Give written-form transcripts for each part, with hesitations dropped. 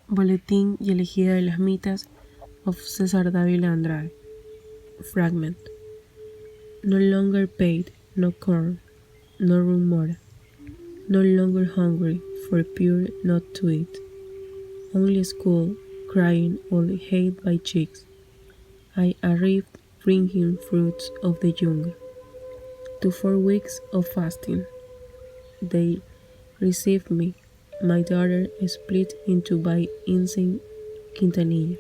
Boletín y elegida de las mitas of César Dávila Andrade. Fragment. No longer paid, no corn, no rumor, no longer hungry, for pure not to eat. Only school, crying all hate by cheeks. I arrived bringing fruits of the jungle. To 4 weeks of fasting. They received me, my daughter split into by insane Quintanilla,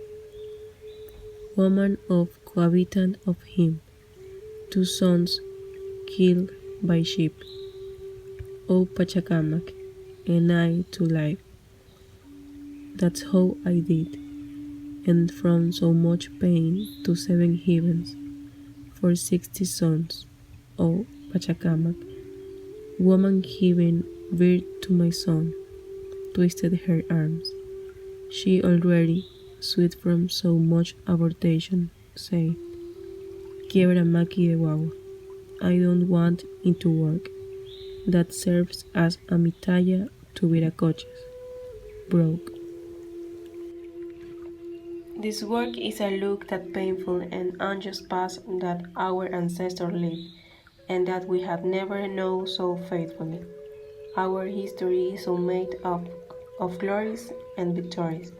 woman of cohabitant of him, 2 sons killed by sheep. O Pachacamac, and I to life. That's how I did, and from so much pain to 7 heavens, for 60 sons. O Pachacamac, woman giving birth to my son, twisted her arms. She already, sweet from so much abortation, said, Quiebra maqui de guagua. I don't want into work. That serves as a mitalla to viracoches. Broke. This work is a look that painful and unjust past that our ancestors lived, and that we have never known so faithfully. Our history is so made up of glories and victories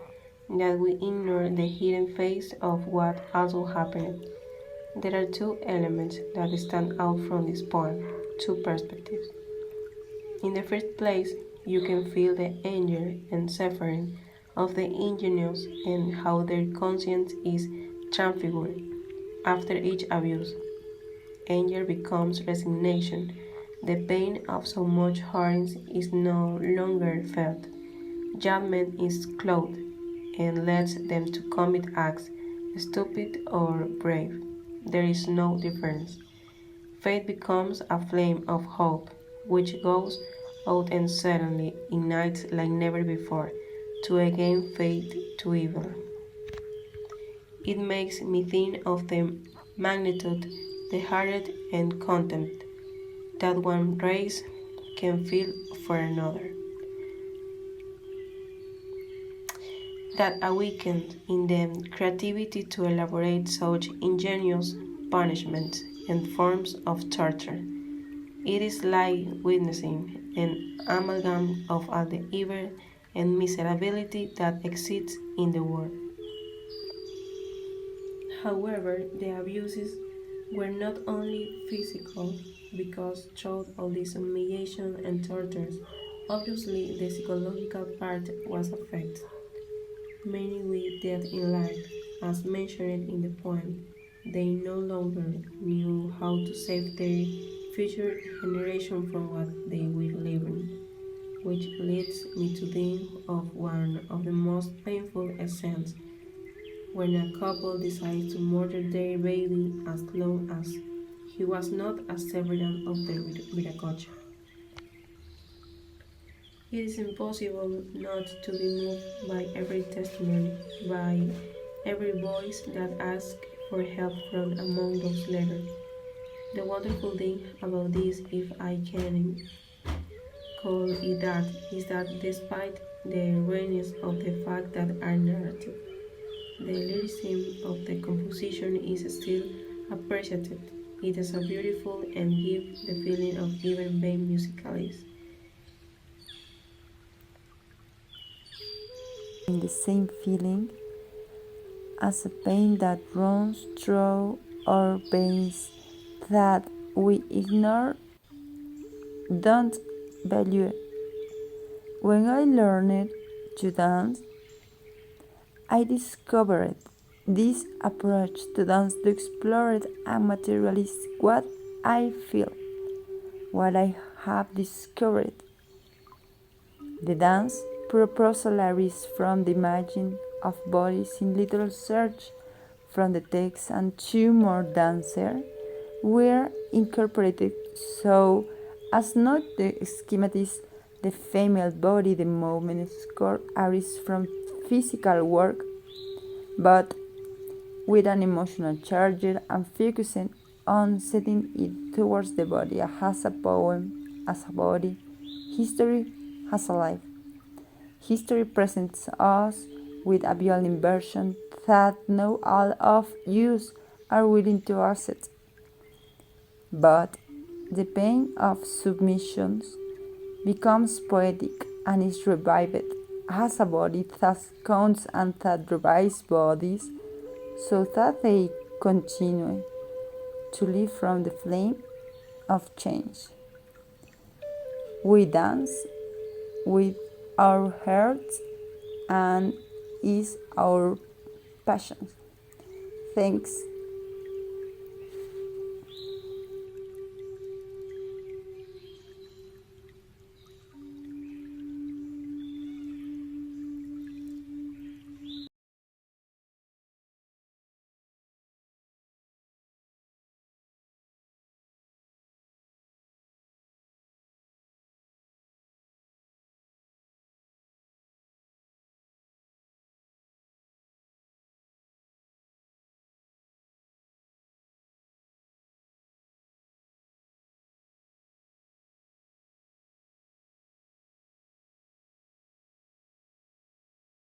that we ignore the hidden face of what also happened. There are 2 elements that stand out from this poem, 2 perspectives. In the first place, you can feel the anger and suffering of the ingenuous and how their conscience is transfigured after each abuse. Anger becomes resignation. The pain of so much harm is no longer felt. Judgment is clothed and lets them to commit acts, stupid or brave. There is no difference. Faith becomes a flame of hope, which goes out and suddenly ignites like never before, to again faith to evil. It makes me think of the magnitude, the hatred and contempt that one race can feel for another. That awakened in them creativity to elaborate such ingenious punishments and forms of torture. It is like witnessing an amalgam of all the evil and miserability that exists in the world. However, the abuses were not only physical, because through all this humiliation and tortures, obviously the psychological part was affected. Many with death in life, as mentioned in the poem, they no longer knew how to save their future generation from what they were living, which leads me to think of one of the most painful scenes when a couple decides to murder their baby as long as he was not a servant of the Viracocha. It is impossible not to be moved by every testimony, by every voice that asks for help from among those letters. The wonderful thing about this, if I can call it that, is that despite the rudeness of the fact that are narrative, the lyricism of the composition is still appreciated. It is a beautiful and gives the feeling of even being musicalized. In the same feeling as a pain that runs through our veins that we ignore, don't value. When I learned to dance, I discovered this approach to dance to explore and materialize what I feel, what I have discovered. The dance proposal is from the imaging of bodies in little search from the text, and 2 more dancers were incorporated so as not to schematize the female body. The movement score arises from physical work, but with an emotional charge and focusing on setting it towards the body as a poem, as a body, history as a life. History presents us with a violin version that not all of us are willing to accept. But the pain of submissions becomes poetic and is revived as a body that counts and that revives bodies so that they continue to live from the flame of change. We dance with our hearts and is our passion. Thanks